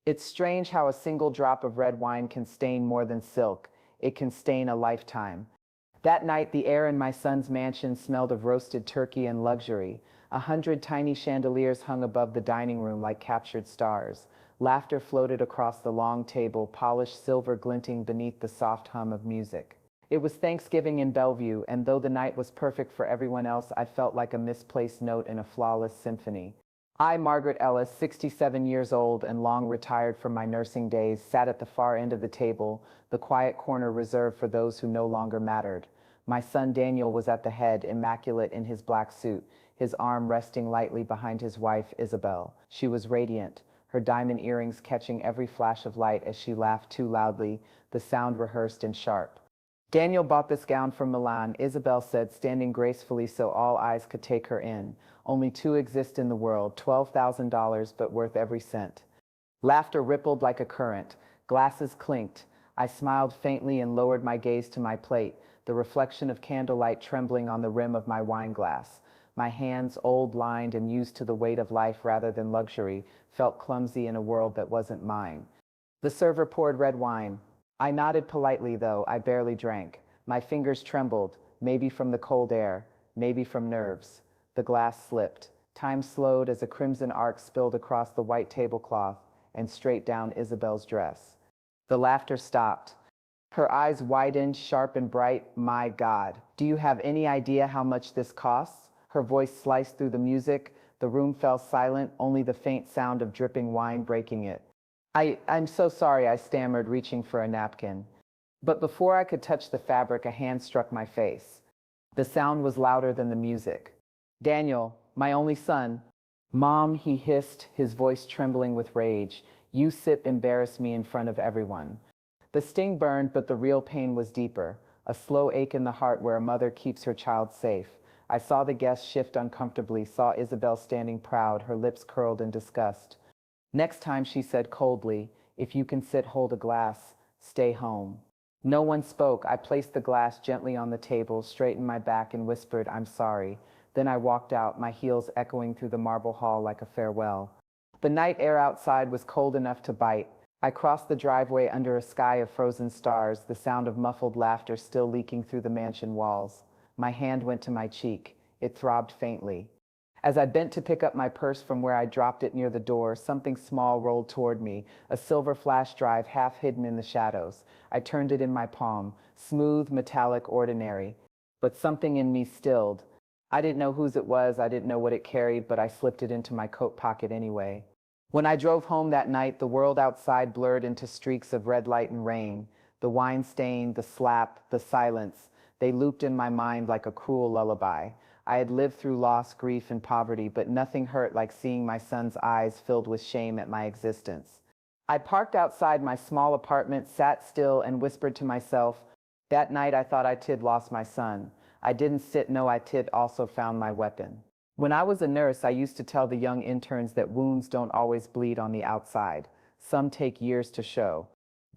It's strange how a single drop of red wine can stain more than silk. It can stain a lifetime. That night, the air in my son's mansion smelled of roasted turkey and luxury. 100 tiny chandeliers hung above the dining room like captured stars. Laughter floated across the long table, polished silver glinting beneath the soft hum of music. It was Thanksgiving in Bellevue, and though the night was perfect for everyone else, I felt like a misplaced note in a flawless symphony. I, Margaret Ellis, 67 years old and long retired from my nursing days, sat at the far end of the table, the quiet corner reserved for those who no longer mattered. My son Daniel was at the head, immaculate in his black suit, his arm resting lightly behind his wife, Isabel. She was radiant, her diamond earrings catching every flash of light as she laughed too loudly, the sound rehearsed and sharp. Daniel bought this gown from Milan, Isabel said, standing gracefully so all eyes could take her in. Only two exist in the world, $12,000, but worth every cent. Laughter rippled like a current. Glasses clinked. I smiled faintly and lowered my gaze to my plate, the reflection of candlelight trembling on the rim of my wine glass. My hands, old, lined, and used to the weight of life rather than luxury, felt clumsy in a world that wasn't mine. The server poured red wine. I nodded politely, though I barely drank. My fingers trembled, maybe from the cold air, maybe from nerves. The glass slipped. Time slowed as a crimson arc spilled across the white tablecloth and straight down Isabel's dress. The laughter stopped. Her eyes widened, sharp and bright. My God, do you have any idea how much this costs? Her voice sliced through the music. The room fell silent, only the faint sound of dripping wine breaking it. I'm so sorry, I stammered, reaching for a napkin. But before I could touch the fabric, a hand struck my face. The sound was louder than the music. Daniel, my only son. Mom, he hissed, his voice trembling with rage. You sip embarrass me in front of everyone. The sting burned, but the real pain was deeper. A slow ache in the heart where a mother keeps her child safe. I saw the guests shift uncomfortably, saw Isabel standing proud, her lips curled in disgust. Next time, she said coldly, if you can sit, hold a glass, stay home. No one spoke. I placed the glass gently on the table, straightened my back and whispered, I'm sorry. Then I walked out, my heels echoing through the marble hall like a farewell. The night air outside was cold enough to bite. I crossed the driveway under a sky of frozen stars, the sound of muffled laughter still leaking through the mansion walls. My hand went to my cheek. It throbbed faintly. As I bent to pick up my purse from where I dropped it near the door, something small rolled toward me, a silver flash drive half hidden in the shadows. I turned it in my palm, smooth, metallic, ordinary. But something in me stilled. I didn't know whose it was, I didn't know what it carried, but I slipped it into my coat pocket anyway. When I drove home that night, the world outside blurred into streaks of red light and rain. The wine stain, the slap, the silence, they looped in my mind like a cruel lullaby. I had lived through loss, grief, and poverty, but nothing hurt like seeing my son's eyes filled with shame at my existence. I parked outside my small apartment, sat still, and whispered to myself, that night I thought I'd lost my son. I didn't sit, no, I'd also found my weapon. When I was a nurse, I used to tell the young interns that wounds don't always bleed on the outside. Some take years to show.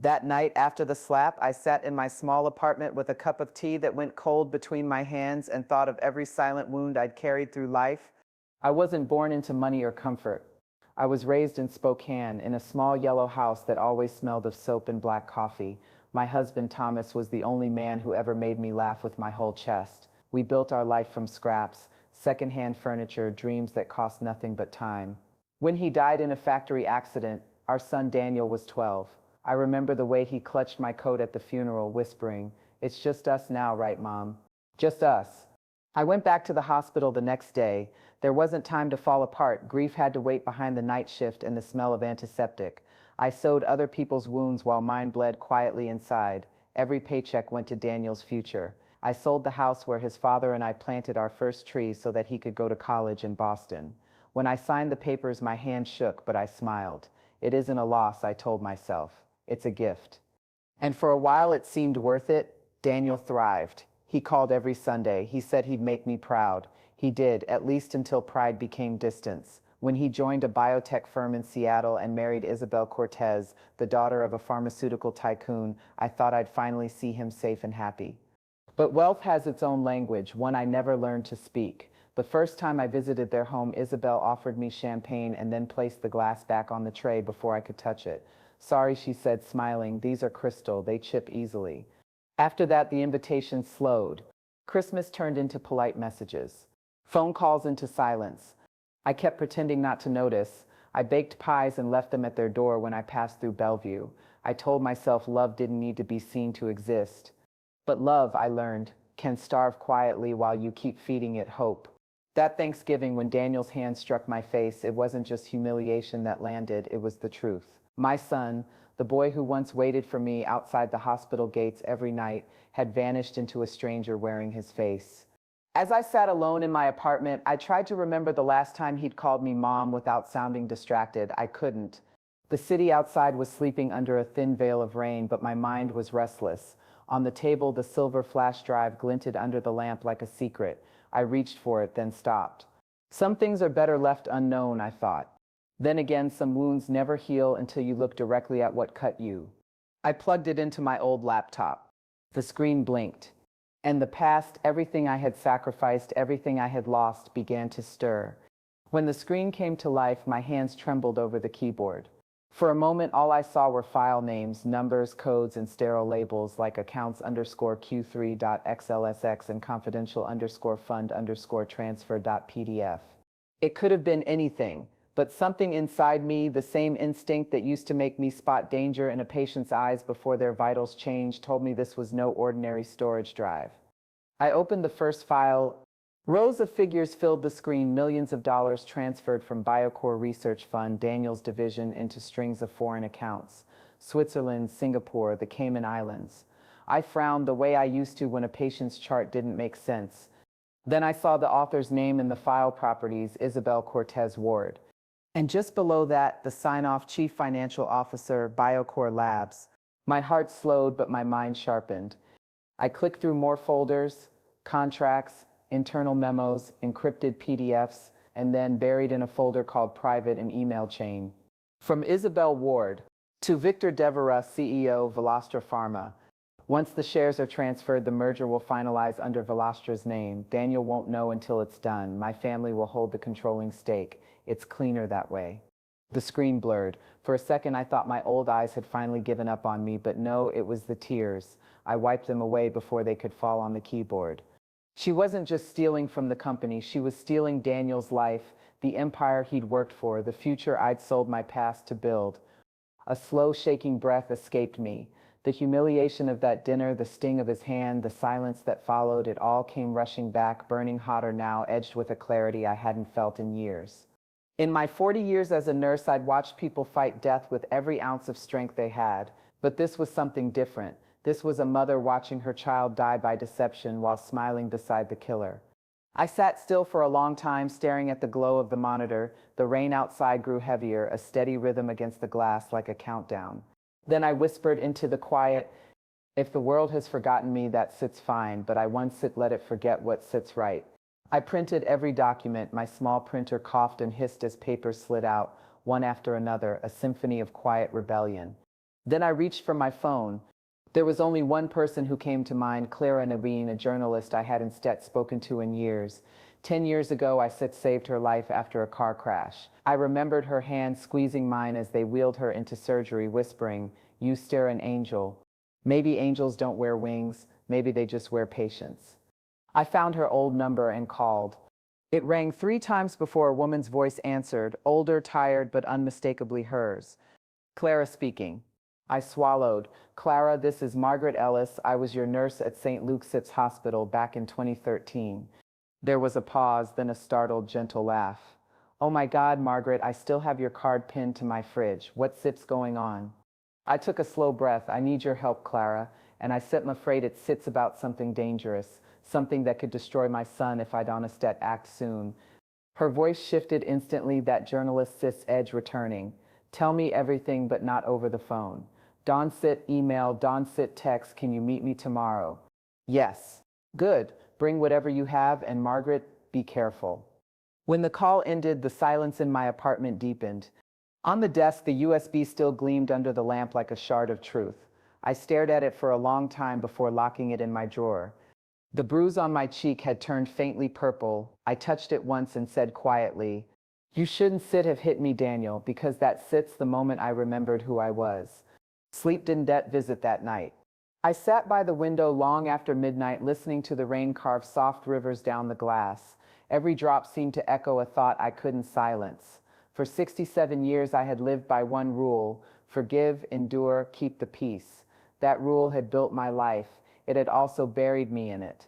That night after the slap, I sat in my small apartment with a cup of tea that went cold between my hands and thought of every silent wound I'd carried through life. I wasn't born into money or comfort. I was raised in Spokane, in a small yellow house that always smelled of soap and black coffee. My husband, Thomas, was the only man who ever made me laugh with my whole chest. We built our life from scraps, secondhand furniture, dreams that cost nothing but time. When he died in a factory accident, our son Daniel was 12. I remember the way he clutched my coat at the funeral, whispering, it's just us now, right, Mom? Just us. I went back to the hospital the next day. There wasn't time to fall apart. Grief had to wait behind the night shift and the smell of antiseptic. I sewed other people's wounds while mine bled quietly inside. Every paycheck went to Daniel's future. I sold the house where his father and I planted our first tree so that he could go to college in Boston. When I signed the papers, my hand shook, but I smiled. It isn't a loss, I told myself. It's a gift. And for a while it seemed worth it. Daniel thrived. He called every Sunday. He said he'd make me proud. He did, at least until pride became distance. When he joined a biotech firm in Seattle and married Isabel Cortez, the daughter of a pharmaceutical tycoon, I thought I'd finally see him safe and happy. But wealth has its own language, one I never learned to speak. The first time I visited their home, Isabel offered me champagne and then placed the glass back on the tray before I could touch it. "Sorry," she said, smiling. "These are crystal. They chip easily." After that, the invitation slowed. Christmas turned into polite messages. Phone calls into silence. I kept pretending not to notice. I baked pies and left them at their door when I passed through Bellevue. I told myself love didn't need to be seen to exist. But love, I learned, can starve quietly while you keep feeding it hope. That Thanksgiving, when Daniel's hand struck my face, it wasn't just humiliation that landed, it was the truth. My son, the boy who once waited for me outside the hospital gates every night, had vanished into a stranger wearing his face. As I sat alone in my apartment, I tried to remember the last time he'd called me mom without sounding distracted. I couldn't. The city outside was sleeping under a thin veil of rain, but my mind was restless. On the table, the silver flash drive glinted under the lamp like a secret. I reached for it, then stopped. Some things are better left unknown, I thought. Then again, some wounds never heal until you look directly at what cut you. I plugged it into my old laptop. The screen blinked. And the past, everything I had sacrificed, everything I had lost, began to stir. When the screen came to life, my hands trembled over the keyboard. For a moment, all I saw were file names, numbers, codes, and sterile labels like accounts_q3.xlsx and confidential_fund_transfer.pdf. It could have been anything, but something inside me, the same instinct that used to make me spot danger in a patient's eyes before their vitals changed, told me this was no ordinary storage drive. I opened the first file. Rows of figures filled the screen, millions of dollars transferred from Biocore Research Fund, Daniel's division, into strings of foreign accounts. Switzerland, Singapore, the Cayman Islands. I frowned the way I used to when a patient's chart didn't make sense. Then I saw the author's name in the file properties, Isabel Cortez Ward. And just below that, the sign-off Chief Financial Officer, Biocore Labs. My heart slowed, but my mind sharpened. I clicked through more folders, contracts, internal memos, encrypted PDFs, and then buried in a folder called Private, an email chain. From Isabel Ward to Victor Devera, CEO, Velastra Pharma. Once the shares are transferred, the merger will finalize under Velastra's name. Daniel won't know until it's done. My family will hold the controlling stake. It's cleaner that way. The screen blurred. For a second, I thought my old eyes had finally given up on me, but no, it was the tears. I wiped them away before they could fall on the keyboard. She wasn't just stealing from the company, she was stealing Daniel's life, the empire he'd worked for, the future I'd sold my past to build. A slow, shaking breath escaped me. The humiliation of that dinner, the sting of his hand, the silence that followed, it all came rushing back, burning hotter now, edged with a clarity I hadn't felt in years. In my 40 years as a nurse, I'd watched people fight death with every ounce of strength they had, but this was something different. This was a mother watching her child die by deception while smiling beside the killer. I sat still for a long time, staring at the glow of the monitor. The rain outside grew heavier, a steady rhythm against the glass like a countdown. Then I whispered into the quiet, "If the world has forgotten me, that sits fine, but I once let it forget what sits right." I printed every document. My small printer coughed and hissed as papers slid out, one after another, a symphony of quiet rebellion. Then I reached for my phone. There was only one person who came to mind, Clara Naveen, a journalist I hadn't spoken to in years. 10 years ago, I saved her life after a car crash. I remembered her hand squeezing mine as they wheeled her into surgery, whispering, "You stare an angel." Maybe angels don't wear wings, maybe they just wear patience. I found her old number and called. It rang 3 times before a woman's voice answered, older, tired, but unmistakably hers. "Clara speaking." I swallowed. "Clara, this is Margaret Ellis. I was your nurse at St. Luke's Hospital back in 2013. There was a pause, then a startled, gentle laugh. "Oh my God, Margaret, I still have your card pinned to my fridge. What's going on?" I took a slow breath. "I need your help, Clara." And I said, "I'm afraid it's about something dangerous, something that could destroy my son if I don't act soon." Her voice shifted instantly, that journalist's edge returning. "Tell me everything, but not over the phone. Don't sit email, don't sit text. Can you meet me tomorrow?" "Yes." "Good. Bring whatever you have, and Margaret, be careful." When the call ended, the silence in my apartment deepened. On the desk, the USB still gleamed under the lamp like a shard of truth. I stared at it for a long time before locking it in my drawer. The bruise on my cheek had turned faintly purple. I touched it once and said quietly, "You shouldn't sit have hit me, Daniel, because that sits the moment I remembered who I was." Sleep didn't visit that night. I sat by the window long after midnight, listening to the rain carve soft rivers down the glass. Every drop seemed to echo a thought I couldn't silence. For 67 years I had lived by one rule: forgive, endure, keep the peace. That rule had built my life. It had also buried me in it.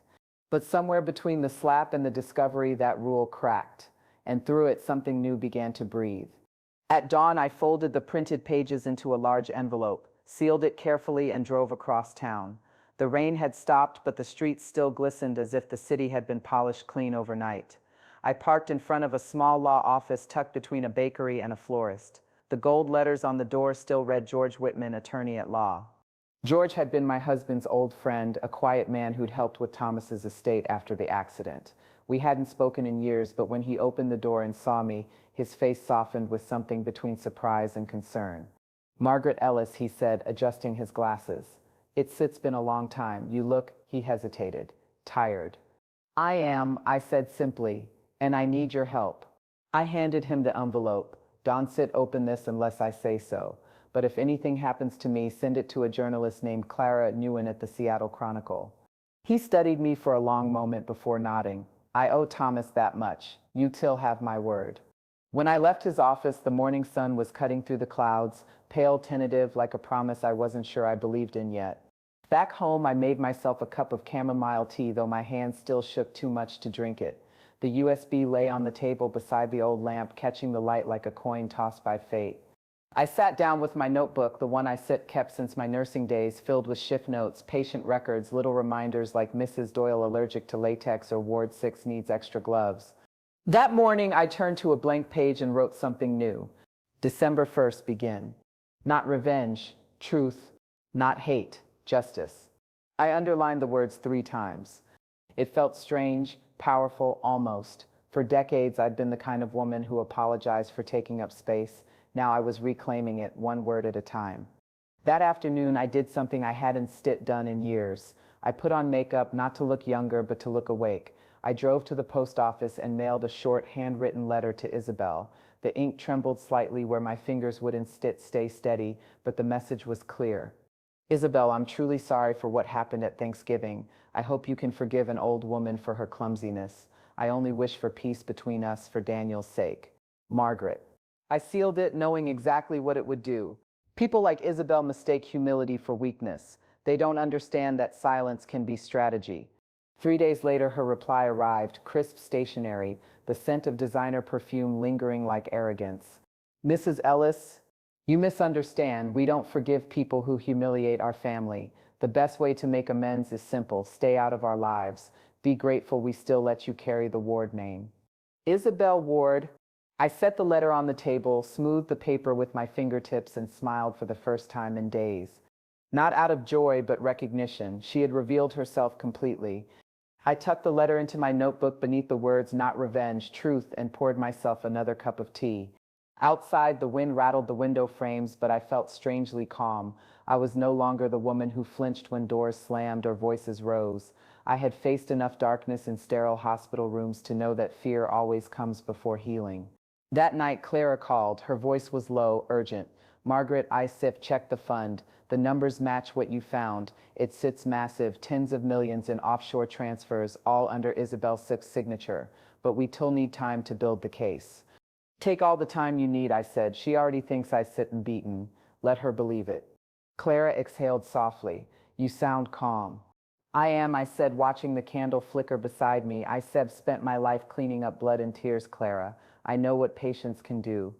But somewhere between the slap and the discovery, that rule cracked, and through it something new began to breathe. At dawn, I folded the printed pages into a large envelope, sealed it carefully, and drove across town. The rain had stopped, but the streets still glistened as if the city had been polished clean overnight. I parked in front of a small law office tucked between a bakery and a florist. The gold letters on the door still read George Whitman, attorney at law. George had been my husband's old friend, a quiet man who'd helped with Thomas's estate after the accident. We hadn't spoken in years, but when he opened the door and saw me, his face softened with something between surprise and concern. "Margaret Ellis," he said, adjusting his glasses. It's been a long time. You look," he hesitated, "tired." "I am," I said simply, "and I need your help." I handed him the envelope. "Don't sit open this unless I say so. But if anything happens to me, send it to a journalist named Clara Newen at the Seattle Chronicle." He studied me for a long moment before nodding. "I owe Thomas that much. You till have my word." When I left his office, the morning sun was cutting through the clouds, pale, tentative, like a promise I wasn't sure I believed in yet. Back home, I made myself a cup of chamomile tea, though my hands still shook too much to drink it. The USB lay on the table beside the old lamp, catching the light like a coin tossed by fate. I sat down with my notebook, the one I kept since my nursing days, filled with shift notes, patient records, little reminders like Mrs. Doyle allergic to latex or Ward 6 needs extra gloves. That morning, I turned to a blank page and wrote something new. December 1st begin. Not revenge, truth, not hate, justice. I underlined the words 3 times. It felt strange, powerful, almost. For decades, I'd been the kind of woman who apologized for taking up space. Now I was reclaiming it, one word at a time. That afternoon, I did something I hadn't done in years. I put on makeup, not to look younger, but to look awake. I drove to the post office and mailed a short, handwritten letter to Isabel. The ink trembled slightly where my fingers wouldn't stay steady, but the message was clear. "Isabel, I'm truly sorry for what happened at Thanksgiving. I hope you can forgive an old woman for her clumsiness. I only wish for peace between us for Daniel's sake. Margaret." I sealed it, knowing exactly what it would do. People like Isabel mistake humility for weakness. They don't understand that silence can be strategy. 3 days later, her reply arrived, crisp, stationery, the scent of designer perfume lingering like arrogance. "Mrs. Ellis, you misunderstand. We don't forgive people who humiliate our family. The best way to make amends is simple. Stay out of our lives. Be grateful we still let you carry the Ward name." Isabel Ward. I set the letter on the table, smoothed the paper with my fingertips, and smiled for the first time in days. Not out of joy, but recognition. She had revealed herself completely. I tucked the letter into my notebook beneath the words "not revenge, truth," and poured myself another cup of tea. Outside, the wind rattled the window frames, but I felt strangely calm. I was no longer the woman who flinched when doors slammed or voices rose. I had faced enough darkness in sterile hospital rooms to know that fear always comes before healing. That night, Clara called. Her voice was low, urgent. "Margaret, ISIF checked the fund. The numbers match what you found. It sits massive, tens of millions in offshore transfers, all under Isabel Sip's signature. But we still need time to build the case." "Take all the time you need," I said. "She already thinks I sit and beaten. Let her believe it." Clara exhaled softly. "You sound calm." "I am," I said, watching the candle flicker beside me. "I've spent my life cleaning up blood and tears, Clara. I know what patience can do."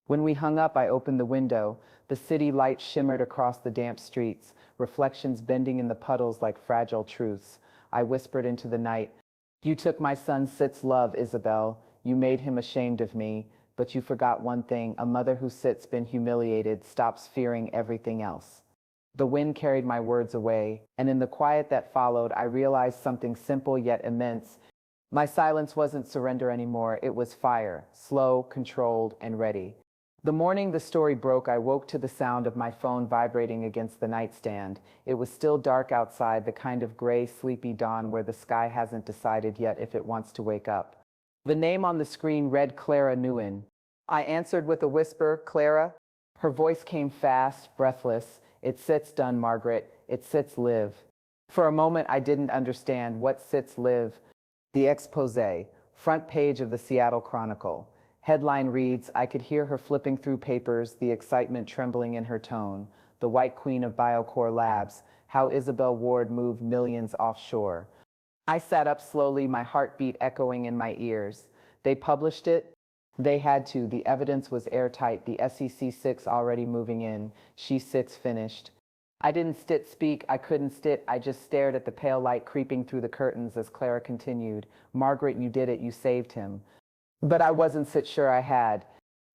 When we hung up, I opened the window. The city light shimmered across the damp streets, reflections bending in the puddles like fragile truths. I whispered into the night, "You took my son Sit's love, Isabel. You made him ashamed of me. But you forgot one thing. A mother who Sit's been humiliated stops fearing everything else." The wind carried my words away, and in the quiet that followed, I realized something simple yet immense. My silence wasn't surrender anymore. It was fire, slow, controlled, and ready. The morning the story broke, I woke to the sound of my phone vibrating against the nightstand. It was still dark outside, the kind of gray, sleepy dawn where the sky hasn't decided yet if it wants to wake up. The name on the screen read Clara Nguyen. I answered with a whisper, "Clara?" Her voice came fast, breathless. "It sits done, Margaret. It sits live." For a moment, I didn't understand. What sits live? The expose, front page of the Seattle Chronicle. Headline reads, I could hear her flipping through papers, the excitement trembling in her tone. The White Queen of Biocore Labs, how Isabel Ward moved millions offshore. I sat up slowly, my heartbeat echoing in my ears. They published it. They had to. The evidence was airtight. The SEC 6 already moving in. She sits finished. I didn't speak. I couldn't sit. I just stared at the pale light creeping through the curtains as Clara continued. Margaret, you did it. You saved him. But I wasn't sure I had,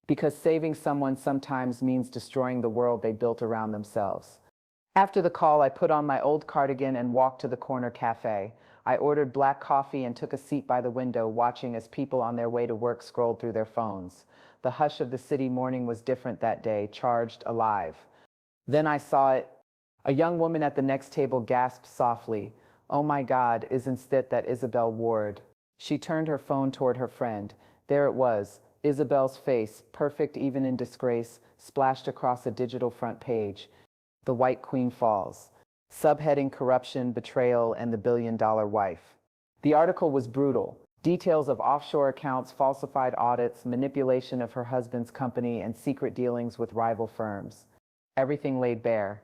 because saving someone sometimes means destroying the world they built around themselves. After the call, I put on my old cardigan and walked to the corner cafe. I ordered black coffee and took a seat by the window, watching as people on their way to work scrolled through their phones. The hush of the city morning was different that day, charged, alive. Then I saw it. A young woman at the next table gasped softly, "Oh my God, isn't that Isabel Ward?" She turned her phone toward her friend. There it was, Isabel's face, perfect even in disgrace, splashed across a digital front page. The White Queen falls. Subheading Corruption, Betrayal, and the Billion-Dollar Wife. The article was brutal. Details of offshore accounts, falsified audits, manipulation of her husband's company, and secret dealings with rival firms. Everything laid bare.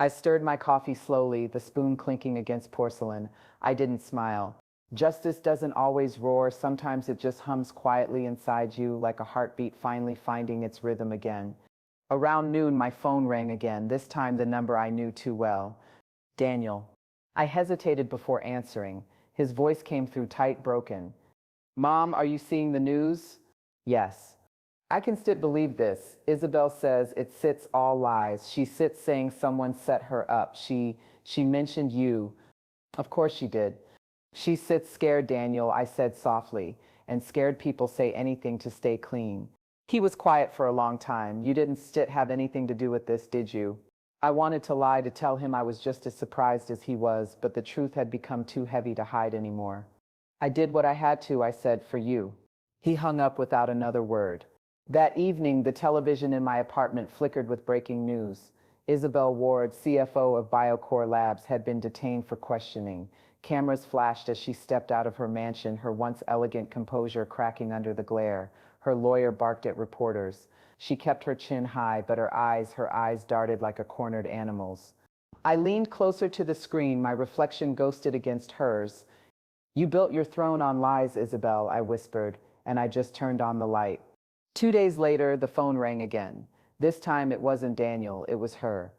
I stirred my coffee slowly, the spoon clinking against porcelain. I didn't smile. Justice doesn't always roar. Sometimes it just hums quietly inside you, like a heartbeat finally finding its rhythm again. Around noon, my phone rang again, this time the number I knew too well. Daniel. I hesitated before answering. His voice came through tight, broken. "Mom, are you seeing the news?" "Yes." "I can still believe this. Isabel says it sits all lies. She sits saying someone set her up. She mentioned you." "Of course she did." "She sits scared, Daniel," I said softly, "and scared people say anything to stay clean." He was quiet for a long time. "You didn't have anything to do with this, did you?" I wanted to lie, to tell him I was just as surprised as he was, but the truth had become too heavy to hide anymore. "I did what I had to," I said, "for you." He hung up without another word. That evening, the television in my apartment flickered with breaking news. Isabel Ward, CFO of Biocore Labs, had been detained for questioning. Cameras flashed as she stepped out of her mansion, her once elegant composure cracking under the glare. Her lawyer barked at reporters. She kept her chin high, but her eyes darted like a cornered animal's. I leaned closer to the screen, my reflection ghosted against hers. "You built your throne on lies, Isabel," I whispered, and I just turned on the light. 2 days later, the phone rang again. This time it wasn't Daniel, it was her.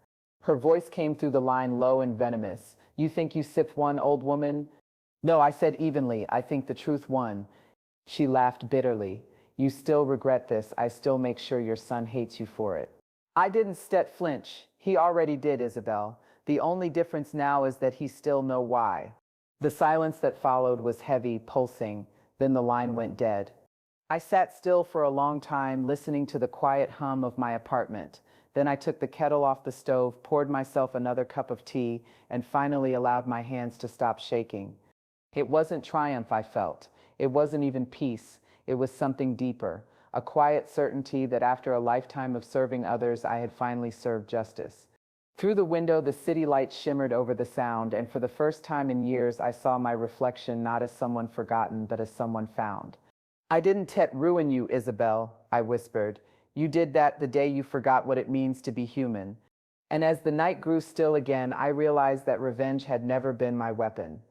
Her voice came through the line low and venomous. "You think you sip one, old woman?" "No," I said evenly. "I think the truth won." She laughed bitterly. "You still regret this. I still make sure your son hates you for it." I didn't flinch. He already did, Isabel. The only difference now is that he still know why. The silence that followed was heavy, pulsing. Then the line went dead. I sat still for a long time, listening to the quiet hum of my apartment. Then I took the kettle off the stove, poured myself another cup of tea, and finally allowed my hands to stop shaking. It wasn't triumph I felt. It wasn't even peace. It was something deeper, a quiet certainty that after a lifetime of serving others, I had finally served justice. Through the window, the city lights shimmered over the sound, and for the first time in years, I saw my reflection not as someone forgotten, but as someone found. "I didn't ruin you, Isabel," I whispered. "You did that the day you forgot what it means to be human." And as the night grew still again, I realized that revenge had never been my weapon.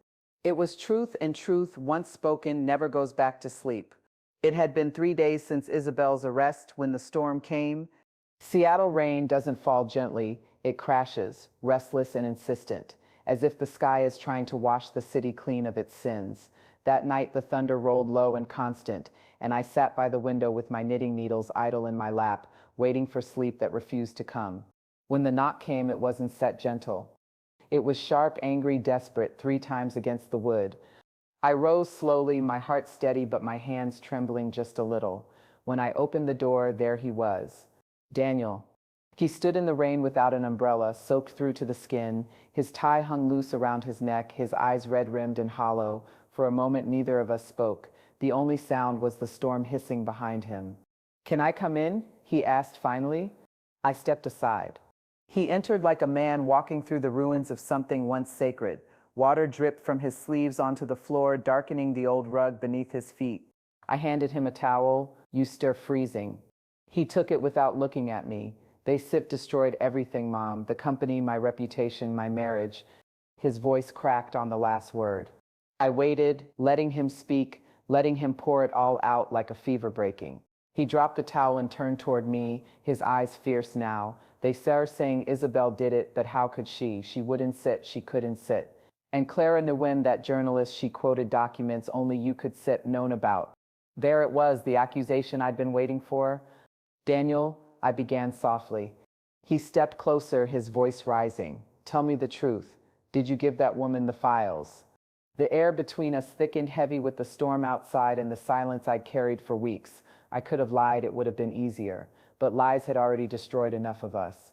It was truth, and truth, once spoken, never goes back to sleep. It had been 3 days since Isabel's arrest when the storm came. Seattle rain doesn't fall gently, it crashes, restless and insistent, as if the sky is trying to wash the city clean of its sins. That night the thunder rolled low and constant, and I sat by the window with my knitting needles idle in my lap, waiting for sleep that refused to come. When the knock came, it wasn't set gentle. It was sharp, angry, desperate, 3 times against the wood. I rose slowly, my heart steady but my hands trembling just a little. When I opened the door, there he was. Daniel. He stood in the rain without an umbrella, soaked through to the skin. His tie hung loose around his neck, his eyes red-rimmed and hollow. For a moment neither of us spoke. The only sound was the storm hissing behind him. "Can I come in?" he asked finally. I stepped aside. He entered like a man walking through the ruins of something once sacred. Water dripped from his sleeves onto the floor, darkening the old rug beneath his feet. I handed him a towel. "You stir freezing." He took it without looking at me. "They sip destroyed everything, Mom. The company, my reputation, my marriage." His voice cracked on the last word. I waited, letting him speak, letting him pour it all out like a fever breaking. He dropped the towel and turned toward me, his eyes fierce now. "They are saying Isabel did it, but how could she? She wouldn't sit, she couldn't sit. And Clara Nguyen, that journalist, she quoted documents only you could sit, known about." There it was, the accusation I'd been waiting for. "Daniel," I began softly. He stepped closer, his voice rising. "Tell me the truth. Did you give that woman the files?" The air between us thickened, heavy with the storm outside and the silence I'd carried for weeks. I could have lied, it would have been easier. But lies had already destroyed enough of us.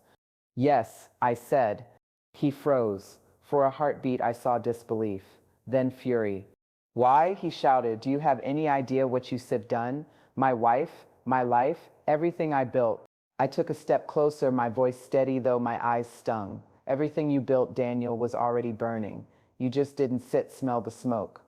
"Yes," I said. He froze. For a heartbeat I saw disbelief, then fury. "Why?" he shouted. "Do you have any idea what you have done? My wife, my life, everything I built." I took a step closer, my voice steady though my eyes stung. "Everything you built, Daniel, was already burning. You just didn't smell the smoke."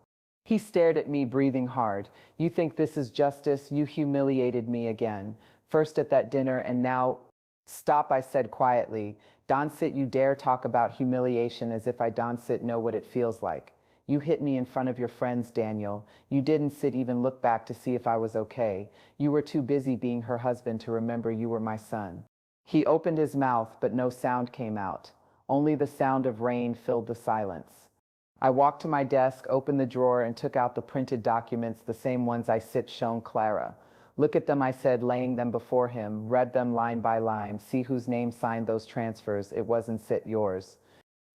He stared at me, breathing hard. "You think this is justice? You humiliated me again. First at that dinner and now—" "Stop," I said quietly. "Don't you dare talk about humiliation as if I don't know what it feels like. You hit me in front of your friends, Daniel. You didn't even look back to see if I was okay. You were too busy being her husband to remember you were my son." He opened his mouth, but no sound came out. Only the sound of rain filled the silence. I walked to my desk, opened the drawer, and took out the printed documents, the same ones I shown Clara. "Look at them," I said, laying them before him. "Read them line by line. See whose name signed those transfers. It wasn't yours."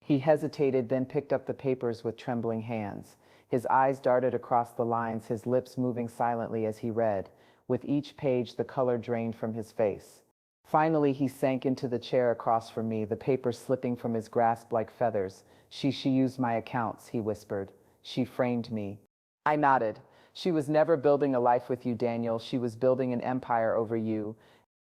He hesitated, then picked up the papers with trembling hands. His eyes darted across the lines, his lips moving silently as he read. With each page, the color drained from his face. Finally, he sank into the chair across from me, the papers slipping from his grasp like feathers. She used my accounts," he whispered. "She framed me." I nodded. "She was never building a life with you, Daniel. She was building an empire over you."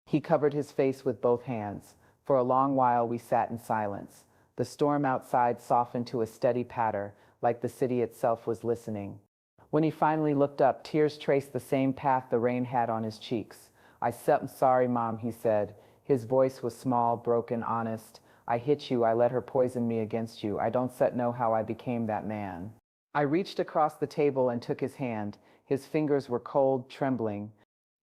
He covered his face with both hands. For a long while, we sat in silence. The storm outside softened to a steady patter, like the city itself was listening. When he finally looked up, tears traced the same path the rain had on his cheeks. "I'm sorry, Mom," he said. His voice was small, broken, honest. "I hit you. I let her poison me against you. I don't know how I became that man." I reached across the table and took his hand. His fingers were cold, trembling.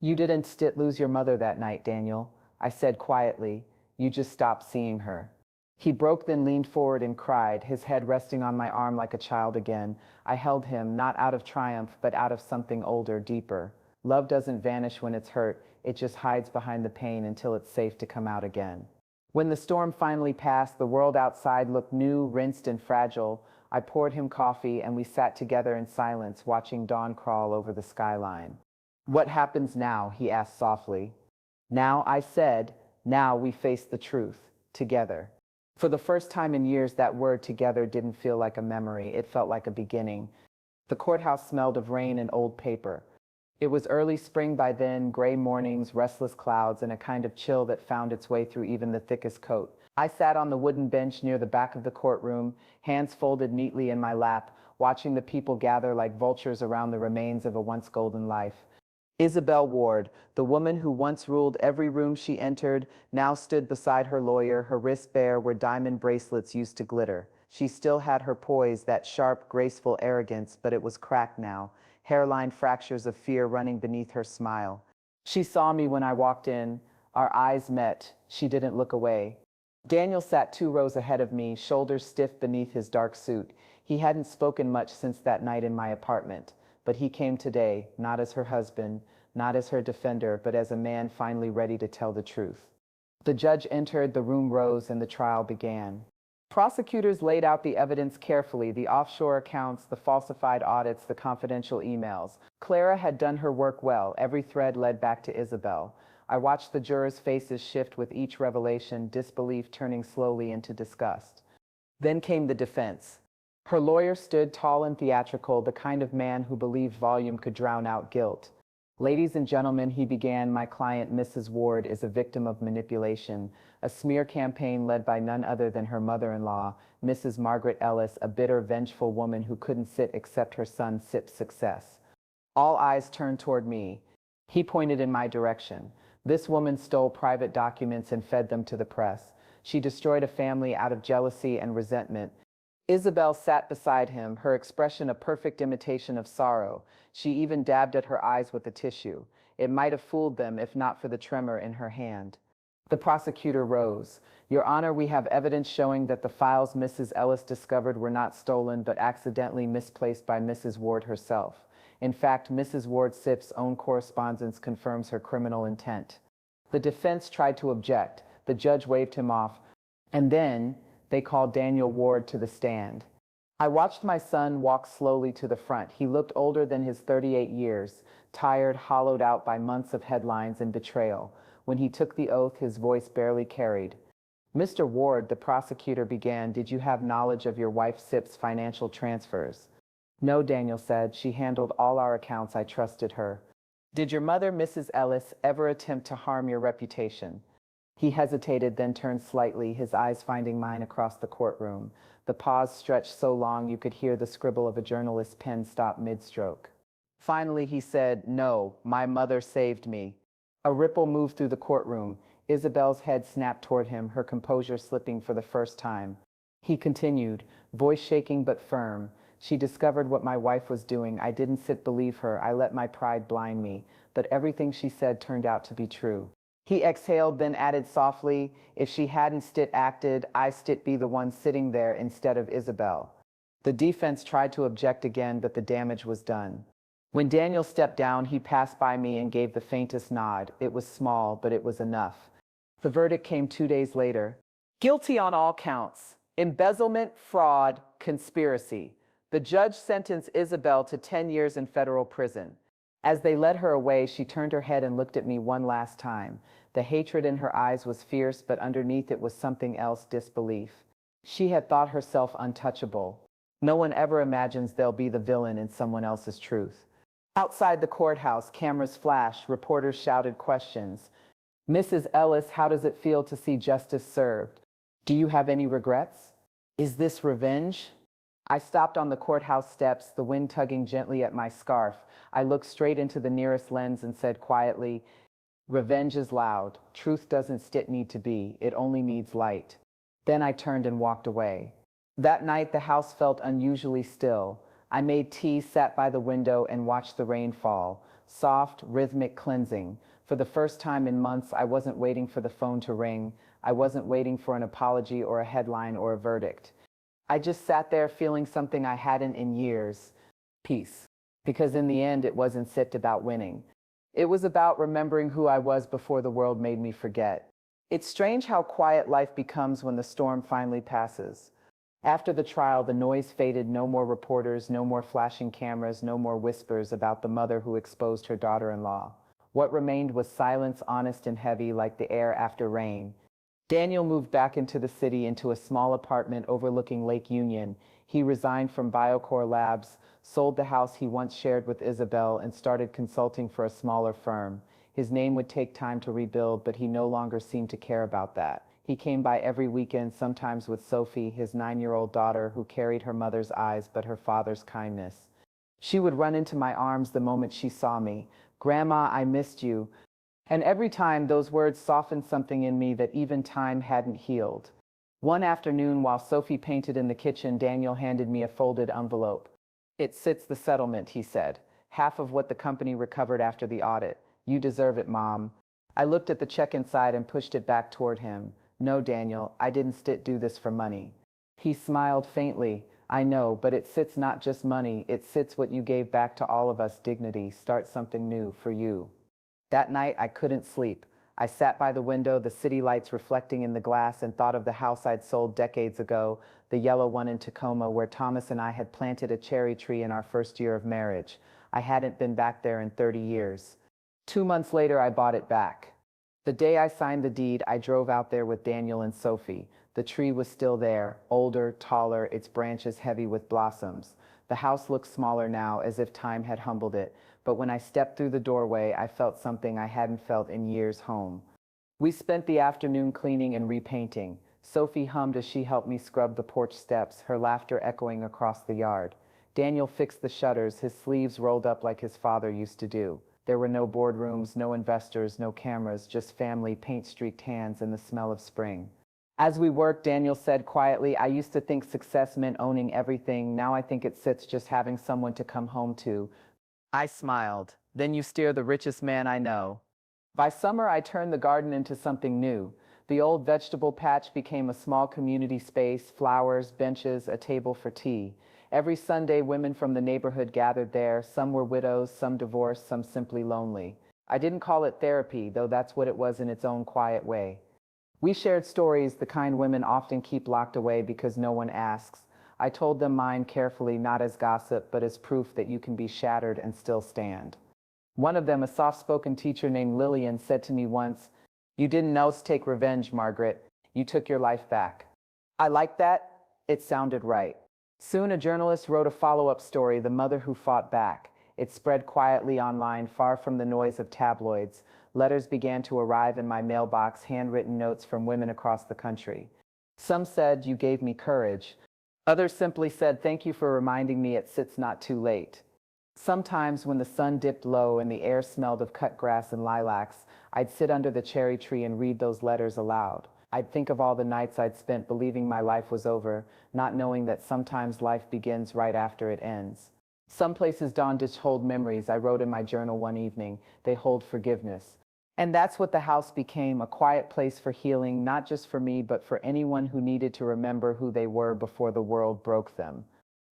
"You didn't lose your mother that night, Daniel," I said quietly. "You just stopped seeing her." He broke, then leaned forward and cried, his head resting on my arm like a child again. I held him, not out of triumph, but out of something older, deeper. Love doesn't vanish when it's hurt. It just hides behind the pain until it's safe to come out again. When the storm finally passed, the world outside looked new, rinsed, and fragile. I poured him coffee, and we sat together in silence, watching dawn crawl over the skyline. "What happens now?" he asked softly. "Now," I said, "now we face the truth, together." For the first time in years, that word "together" didn't feel like a memory. It felt like a beginning. The courthouse smelled of rain and old paper. It was early spring by then, gray mornings, restless clouds, and a kind of chill that found its way through even the thickest coat. I sat on the wooden bench near the back of the courtroom, hands folded neatly in my lap, watching the people gather like vultures around the remains of a once golden life. Isabel Ward, the woman who once ruled every room she entered, now stood beside her lawyer, her wrists bare where diamond bracelets used to glitter. She still had her poise, that sharp, graceful arrogance, but it was cracked now, hairline fractures of fear running beneath her smile. She saw me when I walked in. Our eyes met. She didn't look away. Daniel sat 2 rows ahead of me, shoulders stiff beneath his dark suit. He hadn't spoken much since that night in my apartment. But he came today, not as her husband, not as her defender, but as a man finally ready to tell the truth. The judge entered, the room rose, and the trial began. Prosecutors laid out the evidence carefully, the offshore accounts, the falsified audits, the confidential emails. Clara had done her work well. Every thread led back to Isabel. I watched the jurors' faces shift with each revelation, disbelief turning slowly into disgust. Then came the defense. Her lawyer stood tall and theatrical, the kind of man who believed volume could drown out guilt. Ladies and gentlemen, he began, my client, Mrs. Ward, is a victim of manipulation, a smear campaign led by none other than her mother-in-law, Mrs. Margaret Ellis, a bitter, vengeful woman who couldn't sit except her son Sip's success. All eyes turned toward me. He pointed in my direction. This woman stole private documents and fed them to the press. She destroyed a family out of jealousy and resentment. Isabel sat beside him, her expression a perfect imitation of sorrow. She even dabbed at her eyes with a tissue. It might have fooled them if not for the tremor in her hand. The prosecutor rose. Your Honor, we have evidence showing that the files Mrs. Ellis discovered were not stolen but accidentally misplaced by Mrs. Ward herself. In fact, Mrs. Ward Sip's own correspondence confirms her criminal intent. The defense tried to object. The judge waved him off. And then they called Daniel Ward to the stand. I watched my son walk slowly to the front. He looked older than his 38 years, tired, hollowed out by months of headlines and betrayal. When he took the oath, his voice barely carried. Mr. Ward, the prosecutor began, did you have knowledge of your wife Sip's financial transfers? No, Daniel said. She handled all our accounts. I trusted her. Did your mother, Mrs. Ellis, ever attempt to harm your reputation? He hesitated, then turned slightly, his eyes finding mine across the courtroom. The pause stretched so long you could hear the scribble of a journalist's pen stop mid-stroke. Finally, he said, no, my mother saved me. A ripple moved through the courtroom. Isabel's head snapped toward him, her composure slipping for the first time. He continued, voice shaking but firm. She discovered what my wife was doing. I didn't believe her. I let my pride blind me. But everything she said turned out to be true. He exhaled, then added softly, if she hadn't acted, I be the one sitting there instead of Isabel. The defense tried to object again, but the damage was done. When Daniel stepped down, he passed by me and gave the faintest nod. It was small, but it was enough. The verdict came 2 days later. Guilty on all counts. Embezzlement, fraud, conspiracy. The judge sentenced Isabel to 10 years in federal prison. As they led her away, she turned her head and looked at me one last time. The hatred in her eyes was fierce, but underneath it was something else, disbelief. She had thought herself untouchable. No one ever imagines they'll be the villain in someone else's truth. Outside the courthouse, cameras flashed, reporters shouted questions. Mrs. Ellis, how does it feel to see justice served? Do you have any regrets? Is this revenge? I stopped on the courthouse steps, the wind tugging gently at my scarf. I looked straight into the nearest lens and said quietly, revenge is loud. Truth doesn't need to be. It only needs light. Then I turned and walked away. That night, the house felt unusually still. I made tea, sat by the window, and watched the rain fall. Soft, rhythmic cleansing. For the first time in months, I wasn't waiting for the phone to ring. I wasn't waiting for an apology or a headline or a verdict. I just sat there feeling something I hadn't in years. Peace. Because in the end, it wasn't about winning. It was about remembering who I was before the world made me forget. It's strange how quiet life becomes when the storm finally passes. After the trial, the noise faded. No more reporters, no more flashing cameras, no more whispers about the mother who exposed her daughter-in-law. What remained was silence, honest and heavy, like the air after rain. Daniel moved back into the city, into a small apartment overlooking Lake Union. He resigned from Biocore Labs, sold the house he once shared with Isabel, and started consulting for a smaller firm. His name would take time to rebuild, but he no longer seemed to care about that. He came by every weekend, sometimes with Sophie, his 9-year-old daughter, who carried her mother's eyes but her father's kindness. She would run into my arms the moment she saw me. Grandma, I missed you. And every time, those words softened something in me that even time hadn't healed. One afternoon, while Sophie painted in the kitchen, Daniel handed me a folded envelope. It's the settlement, he said. Half of what the company recovered after the audit. You deserve it, Mom. I looked at the check inside and pushed it back toward him. No, Daniel, I didn't do this for money. He smiled faintly. I know, but it's not just money. It's what you gave back to all of us, dignity. Start something new for you. That night, I couldn't sleep. I sat by the window, the city lights reflecting in the glass, and thought of the house I'd sold decades ago, the yellow one in Tacoma, where Thomas and I had planted a cherry tree in our first year of marriage. I hadn't been back there in 30 years. 2 months later, I bought it back. The day I signed the deed, I drove out there with Daniel and Sophie. The tree was still there, older, taller, its branches heavy with blossoms. The house looked smaller now, as if time had humbled it, but when I stepped through the doorway, I felt something I hadn't felt in years home. We spent the afternoon cleaning and repainting. Sophie hummed as she helped me scrub the porch steps, her laughter echoing across the yard. Daniel fixed the shutters, his sleeves rolled up like his father used to do. There were no boardrooms, no investors, no cameras, just family, paint-streaked hands, and the smell of spring. As we worked, Daniel said quietly, "I used to think success meant owning everything. Now I think it sits just having someone to come home to." I smiled. "Then you steer the richest man I know." By summer, I turned the garden into something new. The old vegetable patch became a small community space, flowers, benches, a table for tea. Every Sunday, women from the neighborhood gathered there. Some were widows, some divorced, some simply lonely. I didn't call it therapy, though that's what it was in its own quiet way. We shared stories, the kind women often keep locked away because no one asks. I told them mine carefully, not as gossip, but as proof that you can be shattered and still stand. One of them, a soft-spoken teacher named Lillian, said to me once, "You didn't know to take revenge, Margaret. You took your life back." I liked that. It sounded right. Soon a journalist wrote a follow-up story, "The Mother Who Fought Back." It spread quietly online, far from the noise of tabloids. Letters began to arrive in my mailbox, handwritten notes from women across the country. Some said, "You gave me courage." Others simply said, "Thank you for reminding me it's not too late." Sometimes when the sun dipped low and the air smelled of cut grass and lilacs, I'd sit under the cherry tree and read those letters aloud. I'd think of all the nights I'd spent believing my life was over, not knowing that sometimes life begins right after it ends. Some places dawn to hold memories. I wrote in my journal one evening, they hold forgiveness. And that's what the house became, a quiet place for healing, not just for me, but for anyone who needed to remember who they were before the world broke them.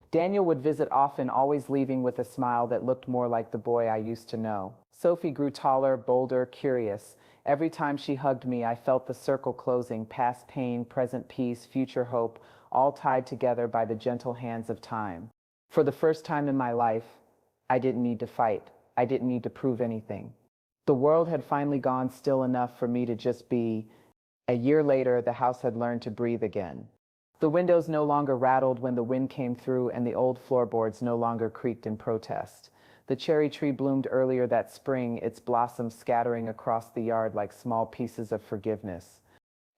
Daniel would visit often, always leaving with a smile that looked more like the boy I used to know. Sophie grew taller, bolder, curious. Every time she hugged me, I felt the circle closing, past pain, present peace, future hope, all tied together by the gentle hands of time. For the first time in my life, I didn't need to fight. I didn't need to prove anything. The world had finally gone still enough for me to just be. A year later, the house had learned to breathe again. The windows no longer rattled when the wind came through, and the old floorboards no longer creaked in protest. The cherry tree bloomed earlier that spring, its blossoms scattering across the yard like small pieces of forgiveness.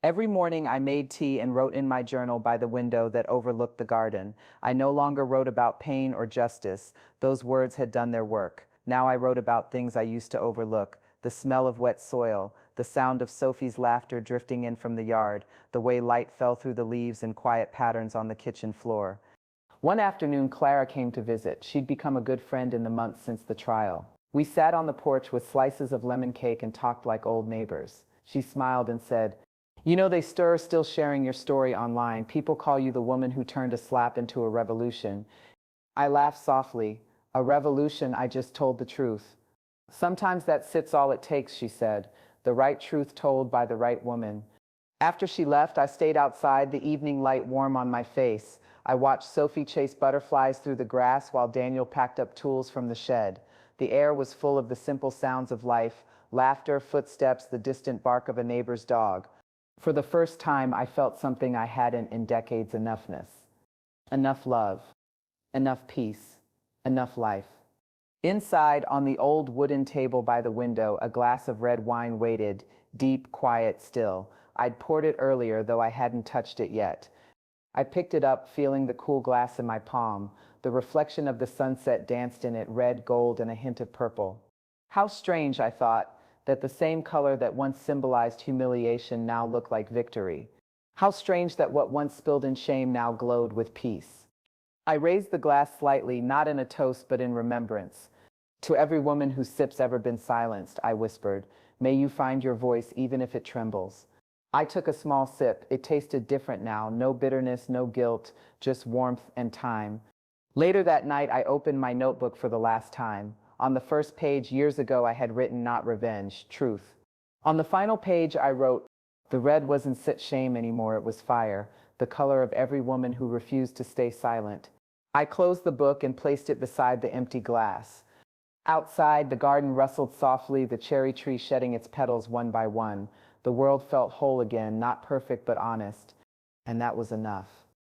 Every morning I made tea and wrote in my journal by the window that overlooked the garden. I no longer wrote about pain or justice. Those words had done their work. Now I wrote about things I used to overlook: the smell of wet soil, the sound of Sophie's laughter drifting in from the yard, the way light fell through the leaves in quiet patterns on the kitchen floor. One afternoon, Clara came to visit. She'd become a good friend in the months since the trial. We sat on the porch with slices of lemon cake and talked like old neighbors. She smiled and said, "You know, they still sharing your story online. People call you the woman who turned a slap into a revolution." I laughed softly. "A revolution? I just told the truth." "Sometimes that's all it takes," she said. "The right truth told by the right woman." After she left, I stayed outside, the evening light warm on my face. I watched Sophie chase butterflies through the grass while Daniel packed up tools from the shed. The air was full of the simple sounds of life: laughter, footsteps, the distant bark of a neighbor's dog. For the first time, I felt something I hadn't in decades: enoughness. Enough love. Enough peace. Enough life. Inside, on the old wooden table by the window, a glass of red wine waited, deep, quiet, still. I'd poured it earlier, though I hadn't touched it yet. I picked it up, feeling the cool glass in my palm. The reflection of the sunset danced in it, red, gold, and a hint of purple. How strange, I thought, that the same color that once symbolized humiliation now looked like victory. How strange that what once spilled in shame now glowed with peace. I raised the glass slightly, not in a toast but in remembrance. "To every woman whose sip's ever been silenced," I whispered, "may you find your voice even if it trembles." I took a small sip. It tasted different now. No bitterness, no guilt, just warmth and time. Later that night, I opened my notebook for the last time. On the first page, years ago, I had written not revenge, truth. On the final page, I wrote, "The red wasn't shame anymore, it was fire, the color of every woman who refused to stay silent." I closed the book and placed it beside the empty glass. Outside, the garden rustled softly, the cherry tree shedding its petals one by one. The world felt whole again, not perfect but honest, and that was enough.